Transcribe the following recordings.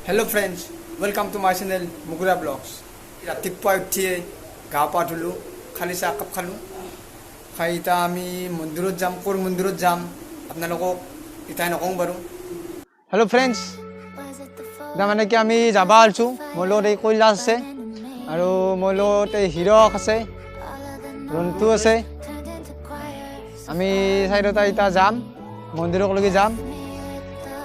Hello friends, welcome to my channel Mugura Vlogs. ৰাতিপুৱা উঠিয়ে গা পা ধুলো, খালি চাহ কাপ খালো। খাই এতিয়া আমি মন্দিৰত যাম, কোৰ মন্দিৰত যাম। আপোনালোকক ইতাই নকওঁ বাৰু। হেল্ল' ফ্ৰেণ্ডছ, তাৰমানে কি আমি যাব আছোঁ। মোৰ লগত এই কৈলাশ আছে আৰু মোৰ লগত এই হিৰক আছে, ৰন্তু আছে। আমি চাৰিটা এতিয়া যাম, মন্দিৰলৈকে যাম।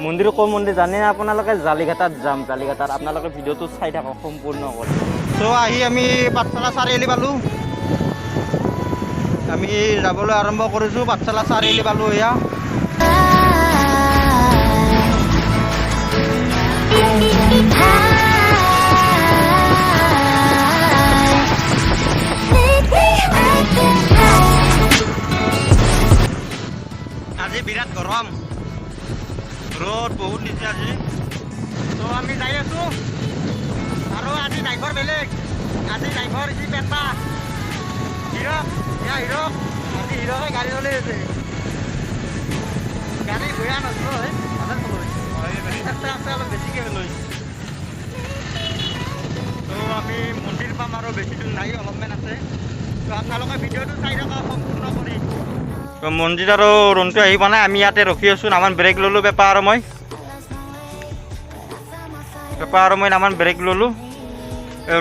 মন্দিৰ কোন মন্দিৰ জানে আপোনালোকে? জালিঘাটাত যাম। জালিঘাটাত আপোনালোকে ভিডিঅ'টো চাই থাকক সম্পূৰ্ণ কৰি। তো আহি আমি পাঠশালা চাৰিআলি পালোঁ। আমি যাবলৈ আৰম্ভ কৰিছোঁ। পাঠশালা চাৰিআলি পালোঁ এয়া। আজি বিৰাট গৰম, ৰ'দ বহুত দিছে আজি। তো আমি যাই আছোঁ আৰু আজি ড্ৰাইভাৰ বেলেগ। আজি ড্ৰাইভাৰ যি পেটা হিৰক, হিৰক আজি হিৰকে গাড়ী চলাই আছে। গাড়ী ঘূৰা নচলয়, অলপ বেছিকৈ লৈ। তো আমি মন্দিৰ পাম আৰু বেছি দূৰ নাই, অলপমান আছে। তো আপোনালোকে ভিডিঅ'টো চাই থাকক সম্পূৰ্ণ কৰি। তো মন্দিৰ আৰু ৰনটো আহি পোৱা নাই, আমি ইয়াতে ৰখি আছোঁ। নামান ব্ৰেক ল'লোঁ বেপা আৰু মই নামান ব্ৰেক ল'লোঁ।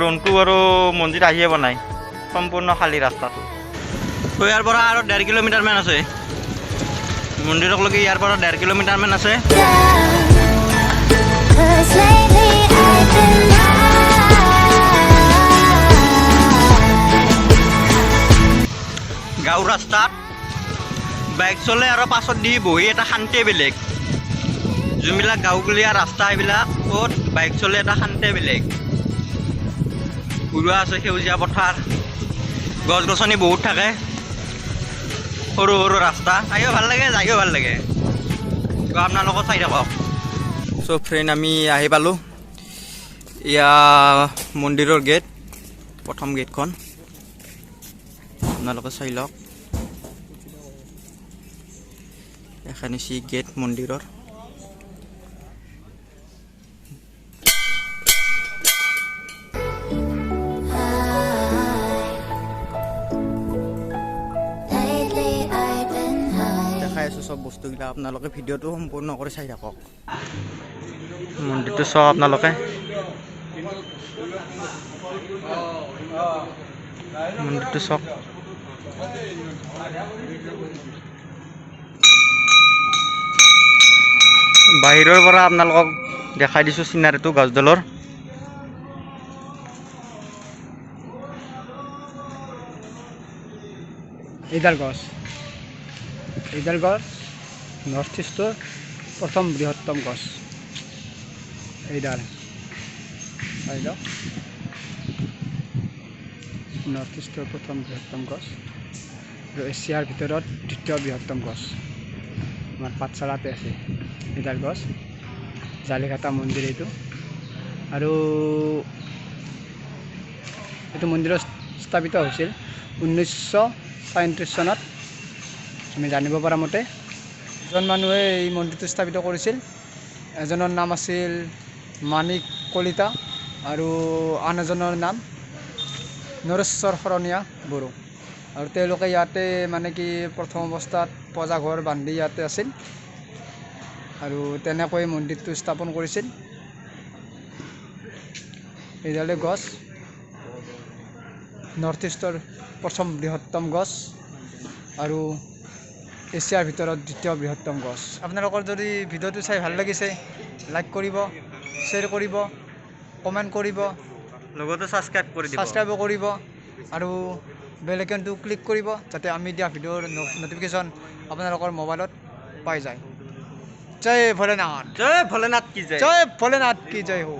ৰনটো আৰু মন্দিৰ আহিয়ে পোৱা নাই, সম্পূৰ্ণ খালী ৰাস্তাটো। তো ইয়াৰ পৰা আৰু 1.5 কিলোমিটাৰমান আছে মন্দিৰকলৈকে। ইয়াৰ পৰা 1.5 কিলোমিটাৰমান আছে। গাঁও ৰাস্তাত বাইক চলে আৰু পাছত দি বহি এটা শান্তি বেলেগ। যোনবিলাক গাঁৱলীয়া ৰাস্তা এইবিলাক ক'ত বাইক চলে এটা শান্তি বেলেগ। ঘৰুৱা আছে, সেউজীয়া পথাৰ, গছ গছনি বহুত থাকে, সৰু সৰু ৰাস্তা। আহিও ভাল লাগে, যায়ো ভাল লাগে। তো আপোনালোকক চাই থাকক। চ' ফ্ৰেণ্ড, আমি আহি পালোঁ। এয়া মন্দিৰৰ গেট, প্ৰথম গেটখন আপোনালোকে চাই লওক। এখন হৈছে গেট মন্দিৰৰ। দেখাই আছোঁ চব বস্তুবিলাক, আপোনালোকে ভিডিঅ'টো সম্পূৰ্ণ কৰি চাই থাকক। মন্দিৰটো চাওক আপোনালোকে, মন্দিৰটো চাওক। বাহিৰৰ পৰা আপোনালোকক দেখাই দিছোঁ চিনাৰীটো গছডালৰ। এইডাল গছ নৰ্থ ইষ্টৰ প্ৰথম বৃহত্তম গছ। এইডাল চাই লওক, নৰ্থ ইষ্টৰ প্ৰথম বৃহত্তম গছ আৰু এছিয়াৰ ভিতৰত দ্বিতীয় বৃহত্তম গছ। আমাৰ পাঠশালাতে আছে এইডাল গছ। জালিঘাটা মন্দিৰ এইটো। আৰু এইটো মন্দিৰ স্থাপিত হৈছিল 1937 চনত। আমি জানিব পৰা মতে এজন মানুহে এই মন্দিৰটো স্থাপিত কৰিছিল। এজনৰ নাম আছিল মাণিক কলিতা আৰু আন এজনৰ নাম নৰেশ্বৰ শৰণীয়া বড়ো। আৰু তেওঁলোকে ইয়াতে মানে কি প্ৰথম অৱস্থাত পূজাঘৰ বান্ধি ইয়াতে আছিল আৰু তেনেকৈ মন্দিৰটো স্থাপন কৰিছিল। এইডালে গছ নৰ্থ ইষ্টৰ প্ৰথম বৃহত্তম গছ আৰু এছিয়াৰ ভিতৰত দ্বিতীয় বৃহত্তম গছ। আপোনালোকৰ যদি ভিডিঅ'টো চাই ভাল লাগিছে, লাইক কৰিব, শ্বেয়াৰ কৰিব, কমেণ্ট কৰিব, লগতে ছাবস্ক্ৰাইবো কৰিব আৰু বেল আইকনটো ক্লিক কৰিব, যাতে আমি দিয়া ভিডিঅ'ৰ ন'টিফিকেশ্যন আপোনালোকৰ মোবাইলত পাই যায়। জয় ভোলেনাথ, জয় ভোলেনাথ কি জয়। জয় ভোলেনাথ কি জয় হো।